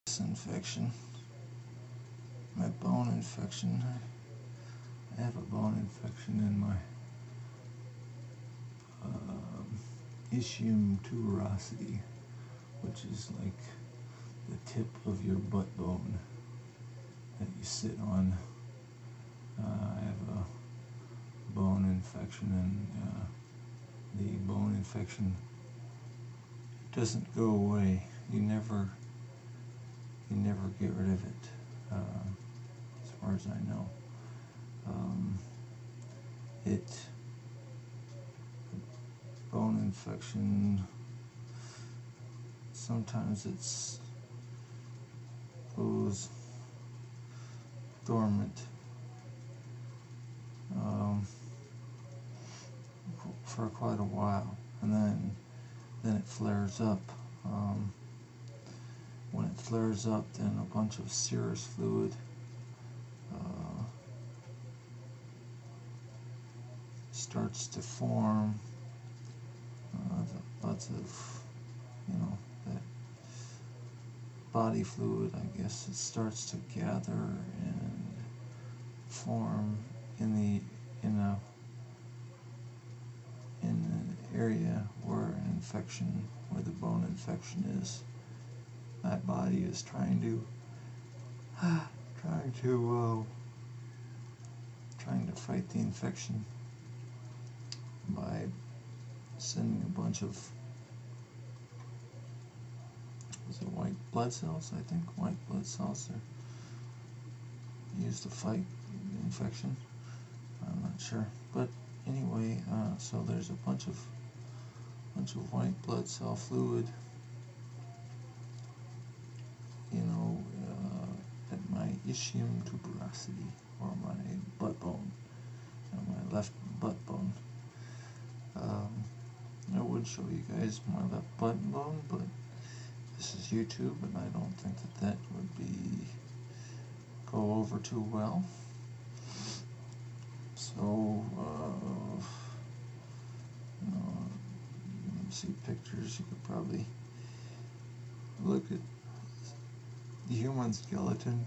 This infection, my bone infection. I have a bone infection in my ischium tuberosity, which is like the tip of your butt bone that you sit on. I have a bone infection, and the bone infection doesn't go away. You never get rid of it, as far as I know. Bone infection, sometimes it's goes dormant for quite a while, and then it flares up. When it flares up, then a bunch of serous fluid starts to form. Lots of, that body fluid, I guess, it starts to gather and form in an area where the bone infection is. My body is trying to fight the infection by sending a bunch of white blood cells. I think white blood cells are used to fight the infection. I'm not sure, but anyway, so there's a bunch of white blood cell fluid, at my ischium tuberosity, or my butt bone, my left butt bone. I would show you guys my left butt bone, but this is YouTube, and I don't think that would go over too well. So, you can see pictures. You could probably look at the human skeleton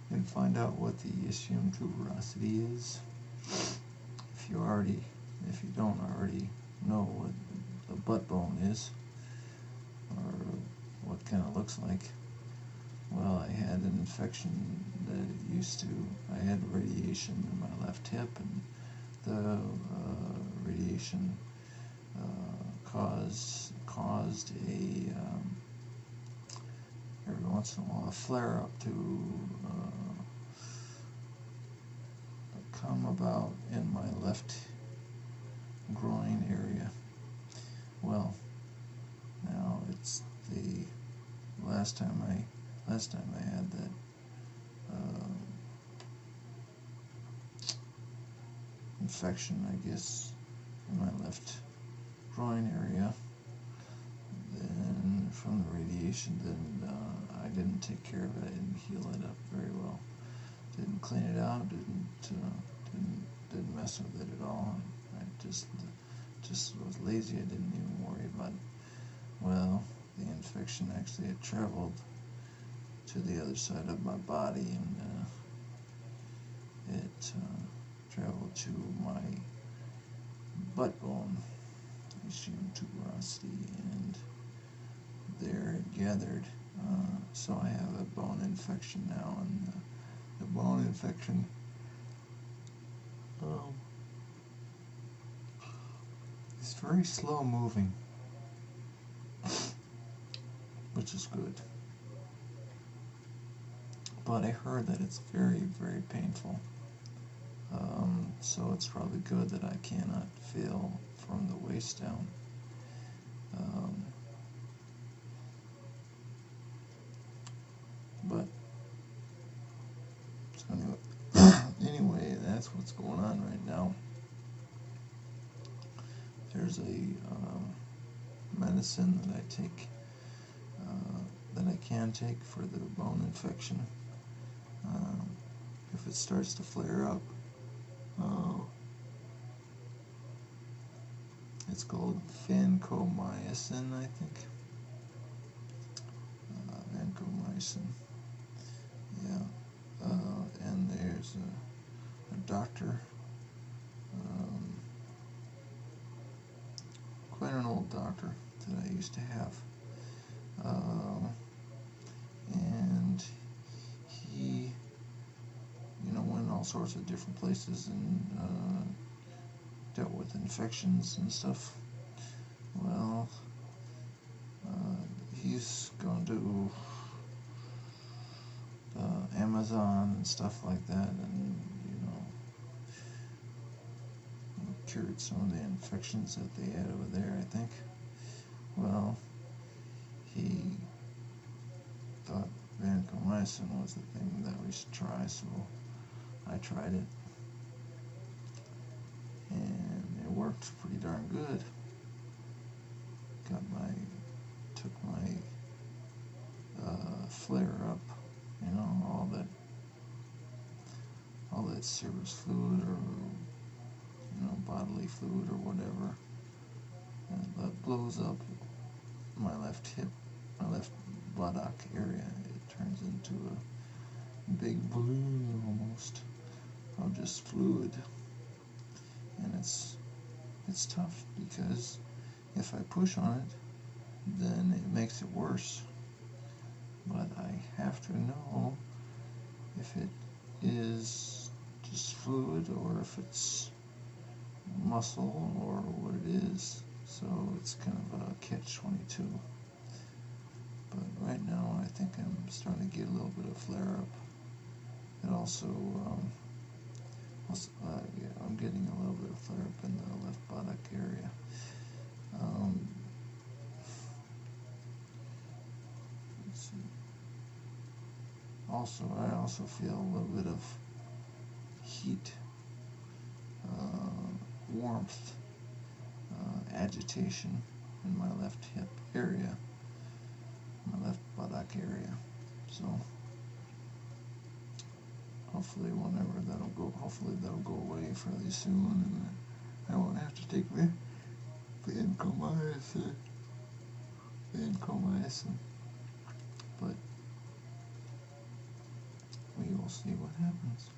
and find out what the ischium tuberosity is. If you don't already know what the butt bone is, or what kind of looks like. Well, I had an infection I had radiation in my left hip, and the radiation caused every once in a while a flare-up to come about in my left groin area. Well, now it's the last time I had that infection, I guess, in my left groin area. Then from the radiation, I didn't take care of it. I didn't heal it up very well. Didn't clean it out. Didn't mess with it at all. I just was lazy. I didn't even worry about it. Well, the infection actually had traveled to the other side of my body, and it traveled to my butt bone, ischium tuberosity, and there it gathered. So I have a bone infection now, and the bone infection is very slow moving, which is good. But I heard that it's very, very painful. So it's probably good that I cannot feel from the waist down. But so anyway, that's what's going on right now. There's a medicine that I take, that I can take for the bone infection. If it starts to flare up, it's called vancomycin, I think. Vancomycin. vancomycin. Yeah. And there's a doctor, quite an old doctor that I used to have. And he, went all sorts of different places and dealt with infections and stuff. Well, he's gone to Amazon and stuff like that, and cured some of the infections that they had over there, I think. Well, he thought vancomycin was the thing that we should try, so I tried it, and it worked pretty darn good. Took my flare up, all that serous fluid or bodily fluid or whatever, and that blows up my left hip, my left buttock area. It turns into a big balloon almost of just fluid, and it's tough because if I push on it, then it makes it worse. But I have to know if it is just fluid or if it's muscle or what it is. So it's kind of a catch-22. But right now I think I'm starting to get a little bit of flare-up. And also, I'm getting a little bit of flare-up in the left buttock area. Let's see. I also feel a little bit of heat, warmth, agitation in my left hip area, my left buttock area. So hopefully that'll go away fairly soon, and I won't have to take vancomycin. But we will see what happens.